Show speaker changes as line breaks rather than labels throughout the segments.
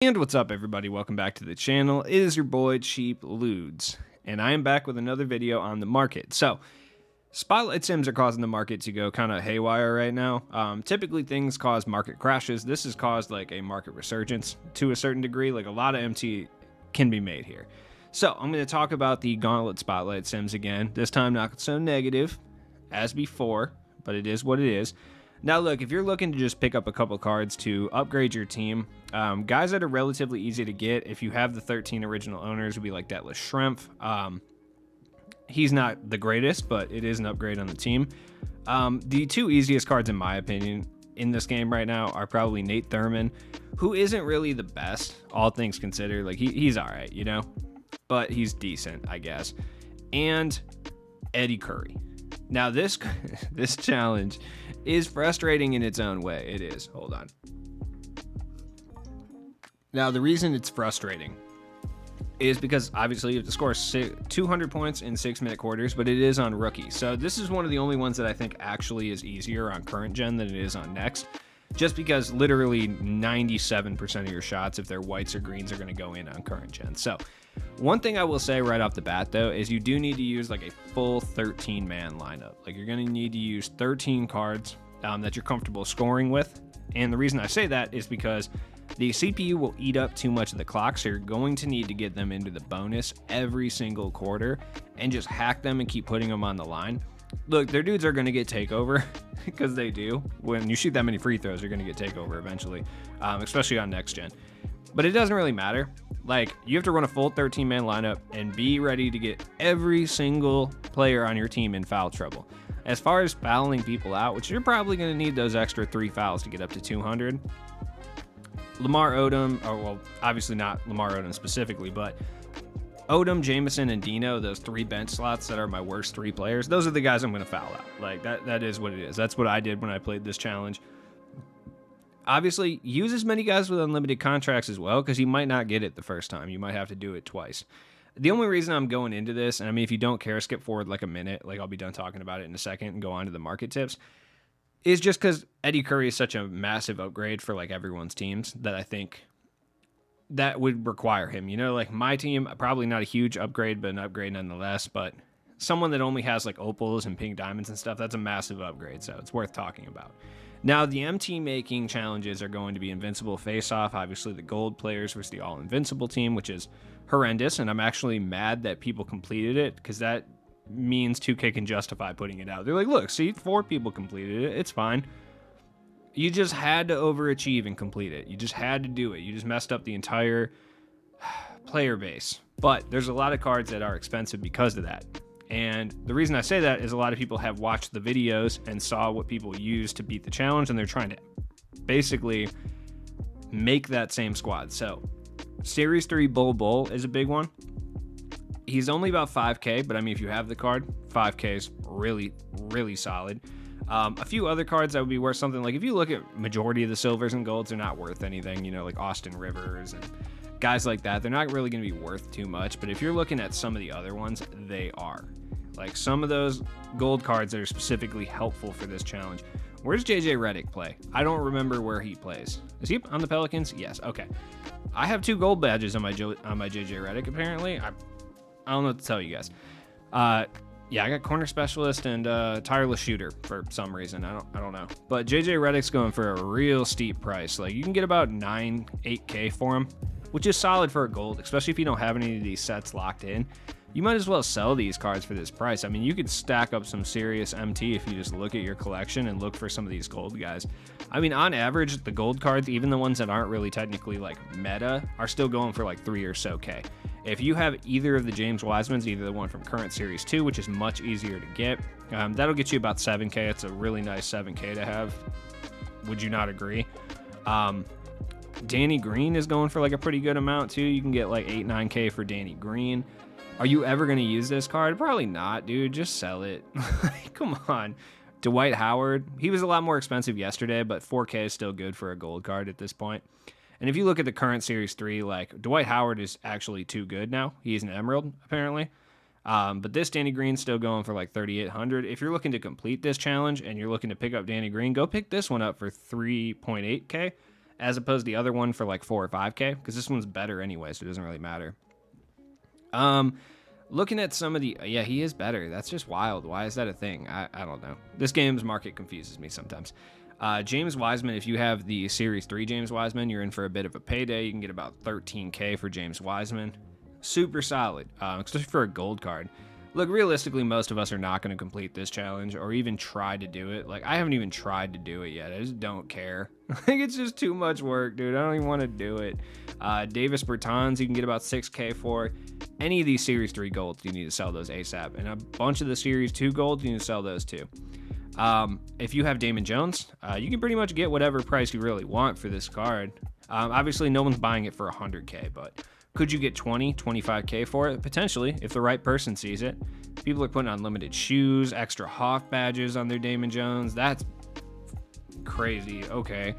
And what's up, everybody? Welcome back to the channel. It is your boy Cheap Ludes, and I am back with another video on the market. So, spotlight sims are causing the market to go kind of haywire right now. Typically, things cause market crashes. This has caused like a market resurgence to a certain degree. Like a lot of MT can be made here. So, I'm going to talk about the Gauntlet Spotlight Sims again. This time, not so negative as before, but it is what it is. Now, look, if you're looking to just pick up a couple cards to upgrade your team, guys that are relatively easy to get, if you have the 13 original owners, would be like Deathless Shrimp. He's not the greatest, but it is an upgrade on the team. The two easiest cards, in my opinion, in this game right now are probably Nate Thurman, who isn't really the best, all things considered. Like, he's all right, you know? But he's decent, I guess. And Eddie Curry. Now, this challenge is frustrating in its own way. It is. Hold on. Now, the reason it's frustrating is because, obviously, you have to score 200 points in 6-minute quarters, but it is on rookie. So this is one of the only ones that I think actually is easier on current gen than it is on next. Just because literally 97% of your shots, if they're whites or greens, are going to go in on current gen. So one thing I will say right off the bat, though, is you do need to use like a full 13-man lineup. Like, you're going to need to use 13 cards that you're comfortable scoring with. And the reason I say that is because the CPU will eat up too much of the clock, so you're going to need to get them into the bonus every single quarter and just hack them and keep putting them on the line. Look, their dudes are going to get takeover because they do. When you shoot that many free throws, you're going to get takeover eventually, especially on next gen. But it doesn't really matter. Like, you have to run a full 13-man lineup and be ready to get every single player on your team in foul trouble. As far as fouling people out, which you're probably going to need those extra 3 fouls to get up to 200. Lamar Odom, or well, obviously not Lamar Odom specifically, but Odom, Jameson, and Dino, those 3 bench slots that are my worst 3 players, those are the guys I'm going to foul out. Like, that is what it is. That's what I did when I played this challenge. Obviously, use as many guys with unlimited contracts as well, because you might not get it the first time. You might have to do it twice. The only reason I'm going into this, and I mean, if you don't care, skip forward like a minute, like I'll be done talking about it in a second and go on to the market tips, is just because Eddie Curry is such a massive upgrade for like everyone's teams that I think that would require him. You know, like my team, probably not a huge upgrade, but an upgrade nonetheless. But someone that only has like opals and pink diamonds and stuff, that's a massive upgrade, so it's worth talking about. Now, the MT making challenges are going to be Invincible Face-Off, obviously the gold players versus the all-invincible team, which is horrendous, and I'm actually mad that people completed it, because that means 2K can justify putting it out. They're like, look, see, 4 people completed it, it's fine. You just had to overachieve and complete it. You just had to do it. You just messed up the entire player base. But there's a lot of cards that are expensive because of that. And the reason I say that is a lot of people have watched the videos and saw what people use to beat the challenge, and they're trying to basically make that same squad. So, Series 3 Bull is a big one. He's only about 5K, but I mean, if you have the card, 5K is really, really solid. A few other cards that would be worth something, like if you look at majority of the silvers and golds, they're not worth anything, you know, like Austin Rivers and guys like that. They're not really going to be worth too much, but if you're looking at some of the other ones, they are. Like some of those gold cards that are specifically helpful for this challenge. Where's JJ Redick play? I don't remember where he plays. Is he on the Pelicans? Yes. Okay. I have 2 gold badges on my JJ Redick. Apparently, I don't know what to tell you guys. Yeah, I got corner specialist and tireless shooter for some reason. I don't know. But JJ Redick's going for a real steep price. Like, you can get about 8K for him, which is solid for a gold, especially if you don't have any of these sets locked in. You might as well sell these cards for this price. I mean, you could stack up some serious MT if you just look at your collection and look for some of these gold guys. I mean, on average, the gold cards, even the ones that aren't really technically like meta, are still going for like 3 or so K. If you have either of the James Wisemans, either the one from current Series 2, which is much easier to get, that'll get you about 7K. It's a really nice 7K to have. Would you not agree? Danny Green is going for like a pretty good amount too. You can get like 8-9K for Danny Green. Are you ever going to use this card? Probably not, dude. Just sell it. Come on. Dwight Howard, he was a lot more expensive yesterday, but 4K is still good for a gold card at this point. And if you look at the current Series 3, like, Dwight Howard is actually too good now. He's an Emerald, apparently. But this Danny Green's still going for like 3,800. If you're looking to complete this challenge and you're looking to pick up Danny Green, go pick this one up for 3.8K. as opposed to the other one for like 4 or 5K, because this one's better anyway, so it doesn't really matter. Looking at some of the, yeah, he is better. That's just wild. Why is that a thing? I don't know. This game's market confuses me sometimes. James Wiseman, if you have the Series 3 James Wiseman, you're in for a bit of a payday. You can get about 13K for James Wiseman. Super solid, especially for a gold card. Look, realistically, most of us are not going to complete this challenge or even try to do it. Like, I haven't even tried to do it yet. I just don't care. Like, it's just too much work, dude. I don't even want to do it. Davis Bertans, you can get about 6K for. Any of these Series 3 golds, you need to sell those ASAP. And a bunch of the Series 2 golds, you need to sell those too. If you have Damon Jones, you can pretty much get whatever price you really want for this card. Obviously, no one's buying it for 100K, but could you get 20, 25K for it? Potentially, if the right person sees it. People are putting unlimited shoes, extra Hoff badges on their Damon Jones. That's crazy. Okay.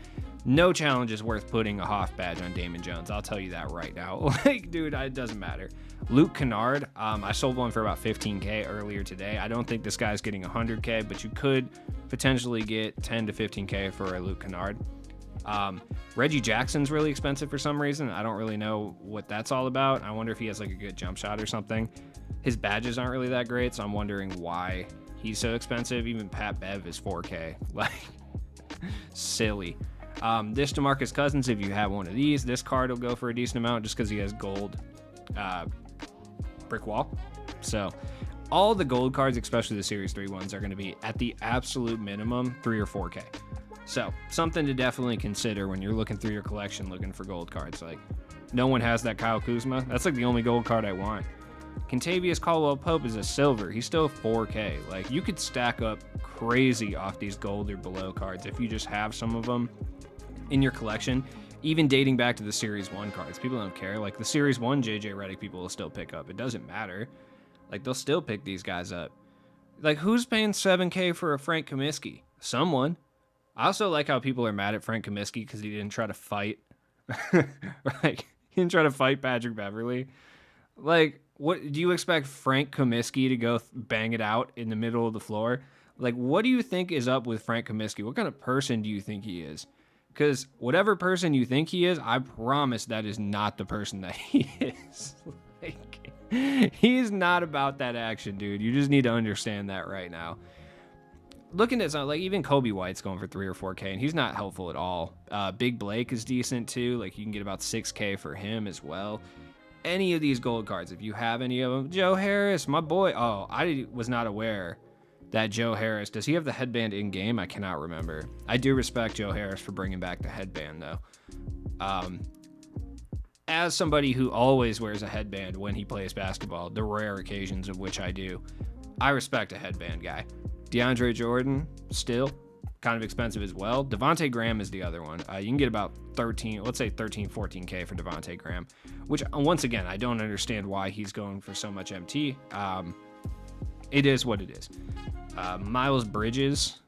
No challenge is worth putting a Hoff badge on Damon Jones. I'll tell you that right now. Like, dude, it doesn't matter. Luke Kennard, I sold one for about 15K earlier today. I don't think this guy's getting 100K, but you could potentially get 10 to 15K for a Luke Kennard. Reggie Jackson's really expensive for some reason. I don't really know what that's all about. I wonder if he has like a good jump shot or something. His badges aren't really that great, so I'm wondering why he's so expensive. Even Pat Bev is 4K. Like, silly. This DeMarcus Cousins, if you have one of these, this card will go for a decent amount just because he has gold brick wall. So all the gold cards, especially the Series 3 ones, are going to be at the absolute minimum 3 or 4K. So something to definitely consider when you're looking through your collection looking for gold cards. Like, no one has that Kyle Kuzma. That's like the only gold card I want. Kentavious Caldwell-Pope is a silver. He's still 4K. Like, you could stack up crazy off these gold or below cards if you just have some of them in your collection, even dating back to the Series 1 cards. People don't care. Like, the Series 1 JJ Redick people will still pick up. It doesn't matter. Like, they'll still pick these guys up. Like, who's paying 7K for a Frank Kaminsky? Someone. I also like how people are mad at Frank Kaminsky because he didn't try to fight. Like, he didn't try to fight Patrick Beverley. Like, what do you expect Frank Kaminsky to go bang it out in the middle of the floor? Like, what do you think is up with Frank Kaminsky? What kind of person do you think he is? Because whatever person you think he is, I promise that is not the person that he is. Like, he's not about that action, dude. You just need to understand that right now. Looking at something like even Kobe White's going for 3 or 4K, and he's not helpful at all. Big Blake is decent too. Like, you can get about 6K for him as well. Any of these gold cards, if you have any of them. Joe Harris, my boy. Oh, I was not aware that Joe Harris, does he have the headband in game? I cannot remember. I do respect Joe Harris for bringing back the headband though. As somebody who always wears a headband when he plays basketball, the rare occasions of which I do, I respect a headband guy. DeAndre Jordan, still kind of expensive as well. Devontae Graham is the other one. You can get about 13, let's say 13, 14K for Devontae Graham, which once again, I don't understand why he's going for so much MT. It is what it is. Miles Bridges.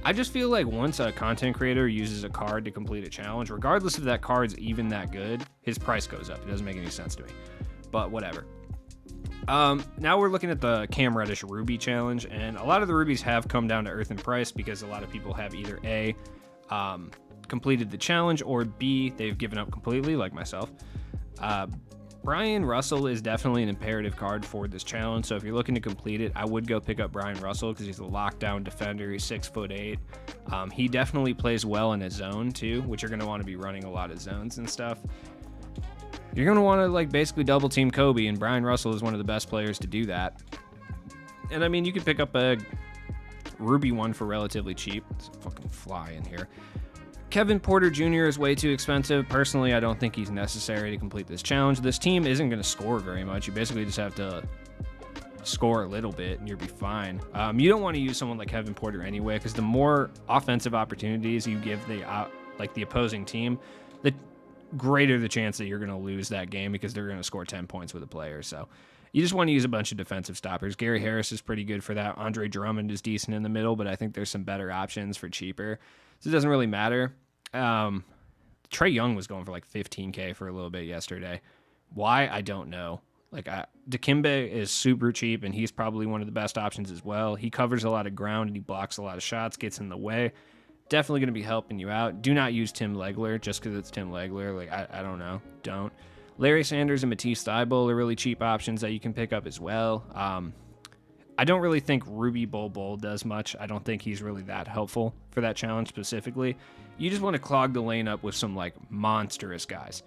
I just feel like once a content creator uses a card to complete a challenge, regardless if that card's even that good, his price goes up. It doesn't make any sense to me, but whatever. Now we're looking at the Cam Reddish Ruby challenge, and a lot of the rubies have come down to earth in price because a lot of people have either A, completed the challenge, or B, they've given up completely, like myself. Brian Russell is definitely an imperative card for this challenge, so if you're looking to complete it, I would go pick up Brian Russell because he's a lockdown defender. He's 6'8". He definitely plays well in a zone too, which you're going to want to be running a lot of zones and stuff. You're going to want to like basically double team Kobe, and Brian Russell is one of the best players to do that. And I mean, you could pick up a Ruby one for relatively cheap. There's a fucking fly in here. Kevin Porter Jr. is way too expensive. Personally, I don't think he's necessary to complete this challenge. This team isn't going to score very much. You basically just have to score a little bit and you'll be fine. You don't want to use someone like Kevin Porter anyway, because the more offensive opportunities you give the opposing team, the greater the chance that you're going to lose that game because they're going to score 10 points with a player. So you just want to use a bunch of defensive stoppers. Gary Harris is pretty good for that. Andre Drummond is decent in the middle, but I think there's some better options for cheaper. So it doesn't really matter. Trae Young was going for like 15K for a little bit yesterday. Why? I don't know. Like, Dikembe is super cheap, and he's probably one of the best options as well. He covers a lot of ground, and he blocks a lot of shots, gets in the way. Definitely going to be helping you out. Do not use Tim Legler just because it's Tim Legler. Like, I don't know. Don't. Larry Sanders and Matisse Thybulle are really cheap options that you can pick up as well. I don't really think Ruby Bol does much. I don't think he's really that helpful for that challenge specifically. You just want to clog the lane up with some like monstrous guys.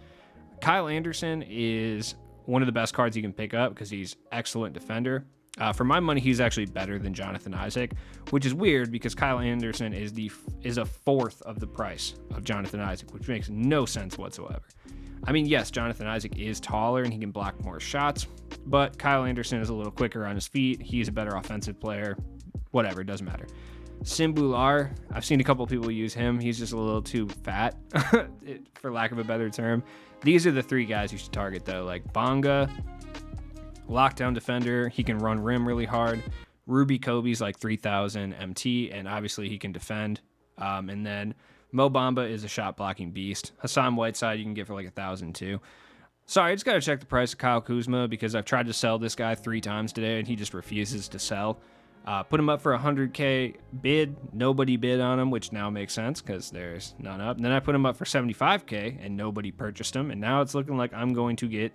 Kyle Anderson is one of the best cards you can pick up because he's excellent defender. For my money, he's actually better than Jonathan Isaac, which is weird because Kyle Anderson is a fourth of the price of Jonathan Isaac, which makes no sense whatsoever. I mean, yes, Jonathan Isaac is taller and he can block more shots, but Kyle Anderson is a little quicker on his feet. He's a better offensive player. Whatever, it doesn't matter. Simbular, I've seen a couple people use him. He's just a little too fat, for lack of a better term. These are the three guys you should target, though. Like Bonga, lockdown defender. He can run rim really hard. Ruby Kobe's like 3,000 MT, and obviously he can defend. And then Mo Bamba is a shot blocking beast. Hassan Whiteside you can get for like 1,000 too. Sorry, I just got to check the price of Kyle Kuzma because I've tried to sell this guy 3 times today and he just refuses to sell. Put him up for 100K bid. Nobody bid on him, which now makes sense because there's none up. And then I put him up for 75K and nobody purchased him. And now it's looking like I'm going to get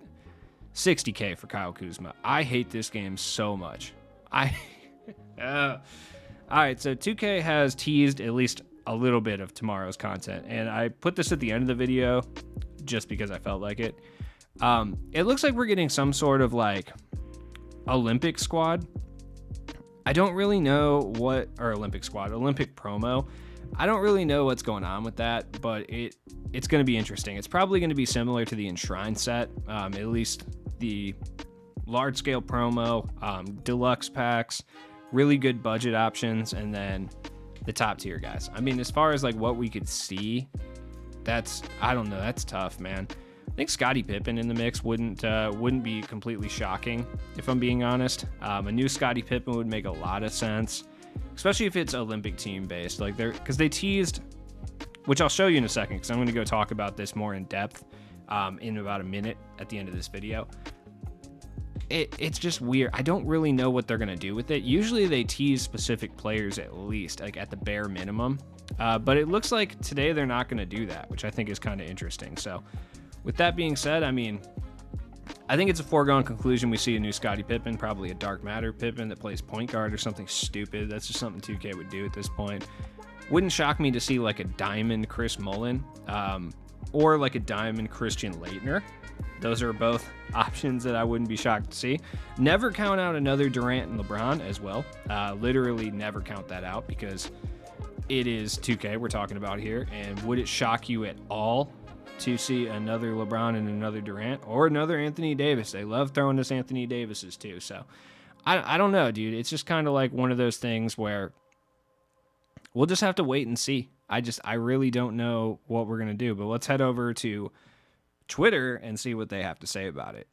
60K for Kyle Kuzma. I hate this game so much. All right, so 2K has teased at least a little bit of tomorrow's content. And I put this at the end of the video just because I felt like it. It looks like we're getting some sort of like Olympic squad. I don't really know Olympic promo. I don't really know what's going on with that, but it's going to be interesting. It's probably going to be similar to the Enshrine set, at least the large scale promo, deluxe packs, really good budget options, and then the top tier guys. I mean, as far as like what we could see, I don't know. That's tough, man. I think Scottie Pippen in the mix wouldn't be completely shocking, if I'm being honest. A new Scottie Pippen would make a lot of sense, especially if it's Olympic team based. Like because they teased, which I'll show you in a second, because I'm going to go talk about this more in depth in about a minute at the end of this video. It's just weird. I don't really know what they're going to do with it. Usually they tease specific players at least, like at the bare minimum. But it looks like today they're not going to do that, which I think is kind of interesting. So with that being said, I mean, I think it's a foregone conclusion we see a new Scottie Pippen, probably a Dark Matter Pippen that plays point guard or something stupid. That's just something 2K would do at this point. Wouldn't shock me to see like a Diamond Chris Mullin or like a Diamond Christian Laettner. Those are both options that I wouldn't be shocked to see. Never count out another Durant and LeBron as well. Literally never count that out because it is 2K we're talking about here. And would it shock you at all to see another LeBron and another Durant or another Anthony Davis? They love throwing us Anthony Davises too. So I don't know, dude. It's just kind of like one of those things where we'll just have to wait and see. I really don't know what we're going to do, but let's head over to Twitter and see what they have to say about it.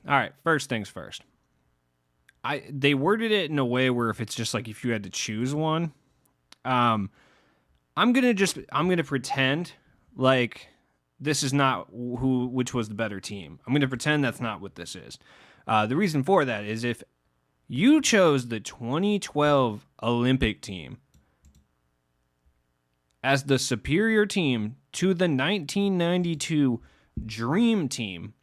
All right, first things first. They worded it in a way where if it's just like if you had to choose one, um, I'm gonna pretend like this is not which was the better team. I'm gonna pretend that's not what this is. The reason for that is if you chose the 2012 Olympic team as the superior team to the 1992 Dream Team,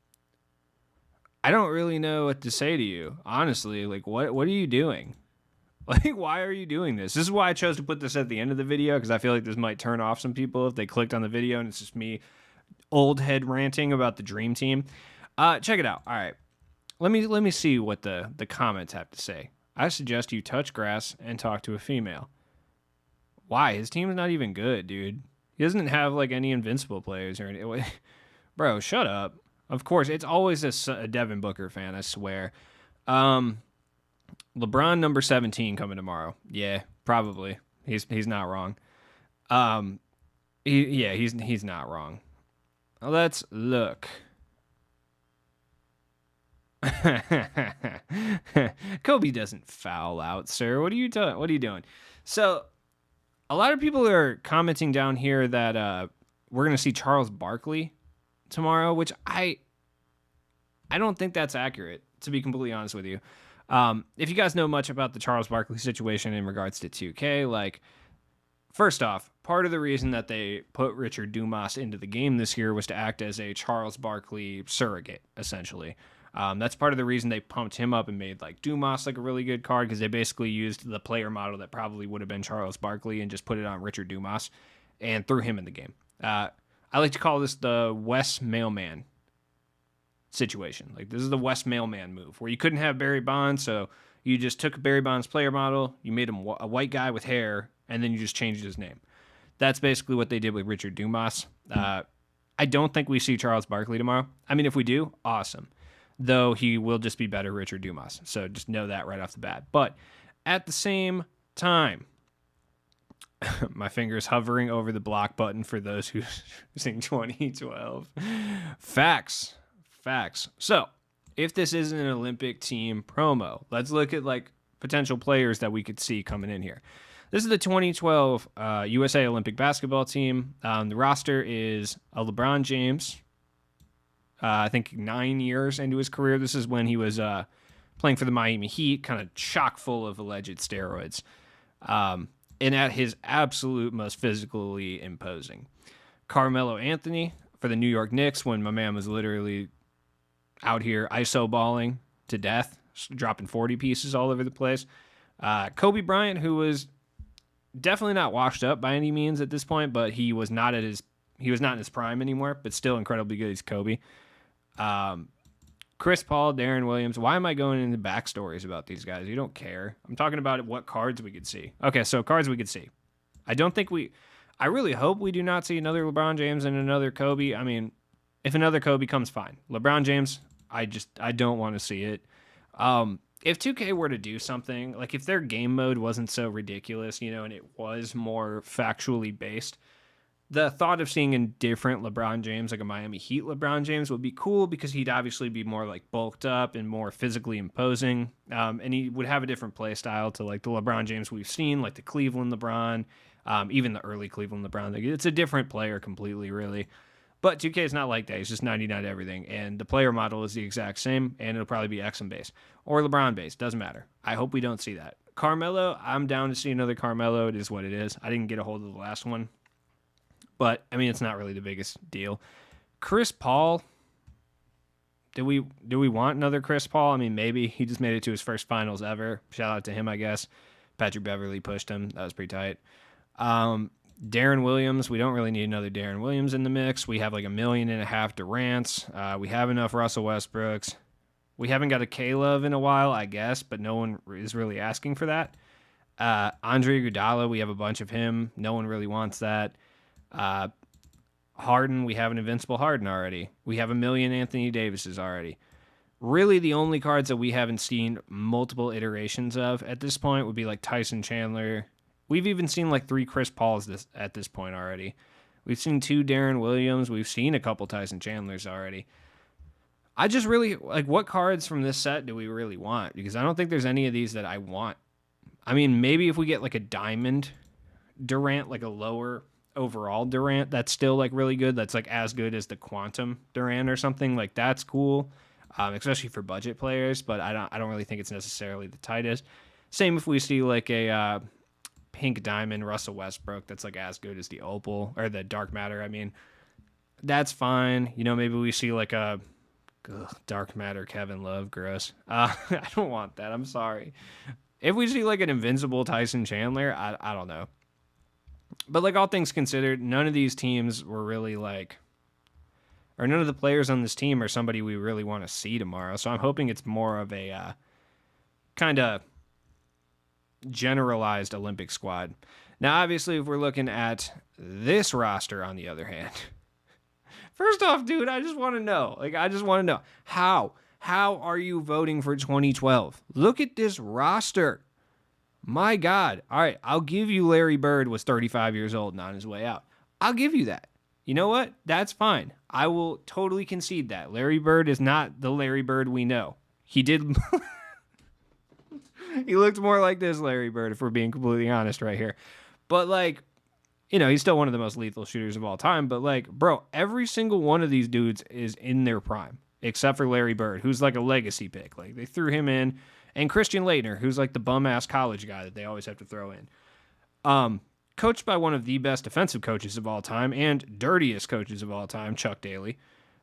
I don't really know what to say to you. Honestly, like what are you doing? Like, why are you doing this? This is why I chose to put this at the end of the video, because I feel like this might turn off some people if they clicked on the video and it's just me old head ranting about the Dream Team. Check it out. All right. Let me see what the comments have to say. I suggest you touch grass and talk to a female. Why? His team's not even good, dude. He doesn't have like any invincible players or anything. Bro, shut up. Of course, it's always a Devin Booker fan, I swear. LeBron number 17 coming tomorrow. Yeah, probably. He's not wrong. He's not wrong. Let's look. Kobe doesn't foul out, sir. What are you doing? So, a lot of people are commenting down here that we're going to see Charles Barkley tomorrow, which I don't think that's accurate, to be completely honest with you. If you guys know much about the Charles Barkley situation in regards to 2K, like, first off, part of the reason that they put Richard Dumas into the game this year was to act as a Charles Barkley surrogate, essentially. That's part of the reason they pumped him up and made like Dumas like a really good card, because they basically used the player model that probably would have been Charles Barkley and just put it on Richard Dumas and threw him in the game. I like to call this the Wes Mailman situation. Like, this is the West Mailman move, where you couldn't have Barry Bonds, so you just took Barry Bonds' player model, you made him a white guy with hair, and then you just changed his name. That's basically what they did with Richard Dumas. I don't think we see Charles Barkley tomorrow. I mean, if we do, awesome. Though he will just be better Richard Dumas. So just know that right off the bat. But at the same time, my finger's hovering over the block button for those who sing 2012. Facts. So, if this isn't an Olympic team promo, let's look at like potential players that we could see coming in here. This is the 2012 USA Olympic basketball team. The roster is a LeBron James. I think 9 years into his career. This is when he was playing for the Miami Heat, kind of chock full of alleged steroids. And at his absolute most physically imposing. Carmelo Anthony for the New York Knicks, when my man was literally out here iso balling to death, dropping 40 pieces all over the place. Kobe Bryant, who was definitely not washed up by any means at this point, but he was not in his prime anymore, but still incredibly good as Kobe. Chris Paul, Darren Williams. Why am I going into backstories about these guys? You don't care. I'm talking about what cards we could see. Okay, so cards we could see. I really hope we do not see another LeBron James and another Kobe. I mean, if another Kobe comes, fine. LeBron James, I don't want to see it. If 2K were to do something, like if their game mode wasn't so ridiculous, and it was more factually based, the thought of seeing a different LeBron James, like a Miami Heat LeBron James, would be cool, because he'd obviously be more like bulked up and more physically imposing. And he would have a different play style to like the LeBron James we've seen, like the Cleveland LeBron, even the early Cleveland LeBron. Like, it's a different player completely, really. But 2K is not like that. It's just 99 everything. And the player model is the exact same, and it'll probably be XM base or LeBron base. Doesn't matter. I hope we don't see that. Carmelo, I'm down to see another Carmelo. It is what it is. I didn't get a hold of the last one. But, I mean, it's not really the biggest deal. Chris Paul, do we want another Chris Paul? I mean, maybe. He just made it to his first finals ever. Shout out to him, I guess. Patrick Beverley pushed him. That was pretty tight. Darren Williams, we don't really need another Darren Williams in the mix. We have like 1.5 million Durants. We have enough Russell Westbrooks. We haven't got a K-Love in a while, I guess, but no one is really asking for that. Andre Iguodala, we have a bunch of him. No one really wants that. Harden, we have an invincible Harden already. We have 1 million Anthony Davises already. Really, the only cards that we haven't seen multiple iterations of at this point would be like Tyson Chandler. We've even seen like 3 Chris Pauls at this point already. We've seen 2 Darren Williams. We've seen a couple Tyson Chandlers already. I just really like, what cards from this set do we really want? Because I don't think there's any of these that I want. I mean, maybe if we get like a diamond Durant, like a lower overall Durant, that's still like really good. That's like as good as the Quantum Durant or something. Like that's cool, especially for budget players. But I don't really think it's necessarily the tightest. Same if we see like a pink diamond Russell Westbrook that's like as good as the opal or the dark matter. I mean, that's fine. You know, maybe we see like a dark matter Kevin Love. Gross. I don't want that. I'm sorry. If we see like an invincible Tyson Chandler, I don't know. But like all things considered, none of these teams were really like, or none of the players on this team are somebody we really want to see tomorrow. So I'm hoping it's more of a kind of generalized Olympic squad. Now, obviously, if we're looking at this roster, on the other hand, first off, dude, I just want to know. Like, I just want to know how are you voting for 2012? Look at this roster. My God. All right, I'll give you Larry Bird was 35 years old and on his way out. I'll give you that. You know what? That's fine. I will totally concede that. Larry Bird is not the Larry Bird we know. He did... he looked more like this Larry Bird, if we're being completely honest right here. But, like, you know, he's still one of the most lethal shooters of all time. But, like, bro, every single one of these dudes is in their prime, except for Larry Bird, who's like a legacy pick. Like, they threw him in. And Christian Laettner, who's like the bum-ass college guy that they always have to throw in. Coached by one of the best defensive coaches of all time and dirtiest coaches of all time, Chuck Daly.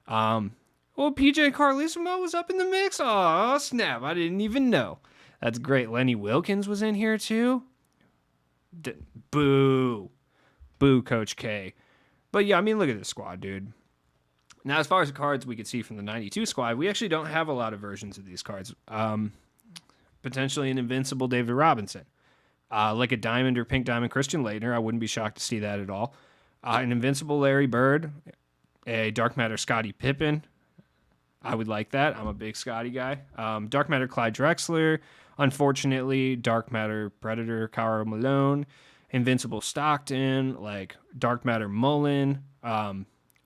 Well, PJ Carlesimo was up in the mix. Oh, snap. I didn't even know. That's great. Lenny Wilkins was in here, too. Boo. Boo, Coach K. But, yeah, I mean, look at this squad, dude. Now, as far as the cards we could see from the 92 squad, we actually don't have a lot of versions of these cards. Potentially an invincible David Robinson. Like a diamond or pink diamond Christian Laettner. I wouldn't be shocked to see that at all. An invincible Larry Bird. A dark matter Scottie Pippen. I would like that. I'm a big Scottie guy. Dark matter Clyde Drexler. Unfortunately, dark matter Predator Karl Malone. Invincible Stockton. Like dark matter Mullen.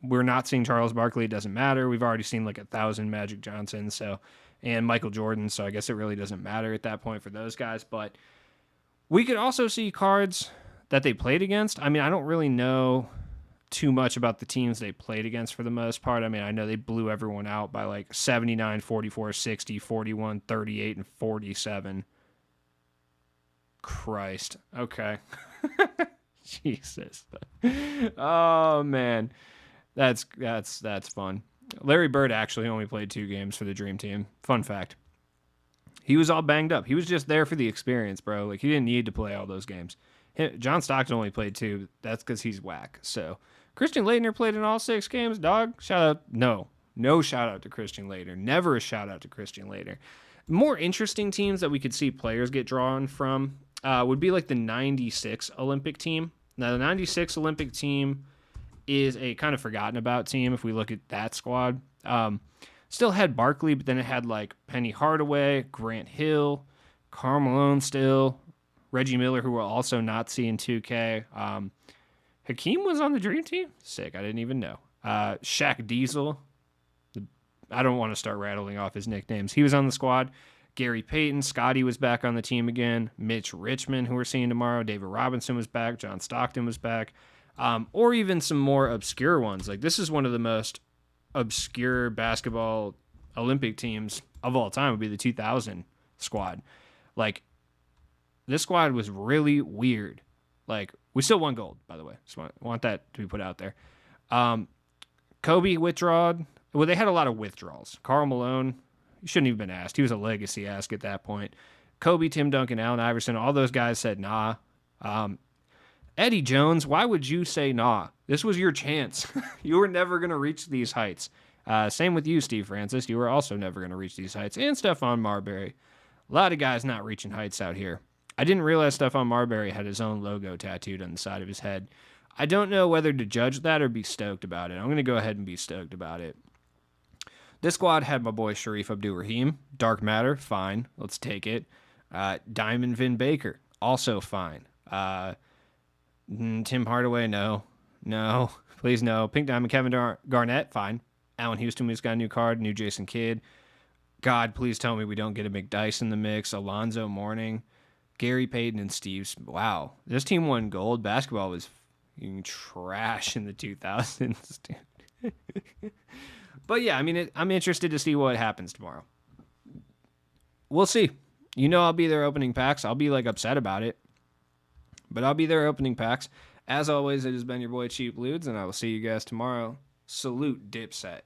We're not seeing Charles Barkley. It doesn't matter. We've already seen like 1,000 Magic Johnson. And Michael Jordan, so I guess it really doesn't matter at that point for those guys. But we could also see cards that they played against. I mean, I don't really know too much about the teams they played against for the most part. I mean, I know they blew everyone out by like 79, 44, 60, 41, 38, and 47. Christ. Okay. Jesus. Oh, man. That's fun. Larry Bird actually only played 2 games for the Dream Team. Fun fact. He was all banged up. He was just there for the experience, bro. Like, he didn't need to play all those games. John Stockton only played 2. That's because he's whack. So, Christian Laettner played in all 6 games, dog. Shout out. No shout out to Christian Laettner. Never a shout out to Christian Laettner. More interesting teams that we could see players get drawn from would be like the 96 Olympic team. Now, the 96 Olympic team is a kind of forgotten about team if we look at that squad. Still had Barkley, but then it had like Penny Hardaway, Grant Hill, Karl Malone still, Reggie Miller, who we'll also not see in 2K. Hakeem was on the Dream Team? Sick, I didn't even know. Shaq Diesel. I don't want to start rattling off his nicknames. He was on the squad. Gary Payton, Scotty was back on the team again. Mitch Richmond, who we're seeing tomorrow. David Robinson was back. John Stockton was back. Or even some more obscure ones. Like, this is one of the most obscure basketball Olympic teams of all time would be the 2000 squad. Like, this squad was really weird. Like, we still won gold, by the way. Just want that to be put out there. Kobe withdrawed. Well, they had a lot of withdrawals. Karl Malone, he shouldn't even been asked. He was a legacy ask at that point. Kobe, Tim Duncan, Allen Iverson, all those guys said nah. Eddie Jones, why would you say nah? This was your chance. You were never going to reach these heights. Same with you, Steve Francis. You were also never going to reach these heights. And Stephon Marbury. A lot of guys not reaching heights out here. I didn't realize Stephon Marbury had his own logo tattooed on the side of his head. I don't know whether to judge that or be stoked about it. I'm going to go ahead and be stoked about it. This squad had my boy Sharif Abdur-Rahim. Dark Matter, fine. Let's take it. Diamond Vin Baker, also fine. Tim Hardaway, no. Please no. Pink Diamond Kevin Garnett, fine. Allen Houston has got a new card, new Jason Kidd. God, please tell me we don't get a McDyess in the mix. Alonzo Mourning, Gary Payton, and Steve. Wow, this team won gold. Basketball was trash in the 2000s, dude. But yeah, I mean, I'm interested to see what happens tomorrow. We'll see. You know, I'll be there opening packs. I'll be like upset about it, but I'll be there opening packs. As always, it has been your boy Cheap Ludes, and I will see you guys tomorrow. Salute, Dipset.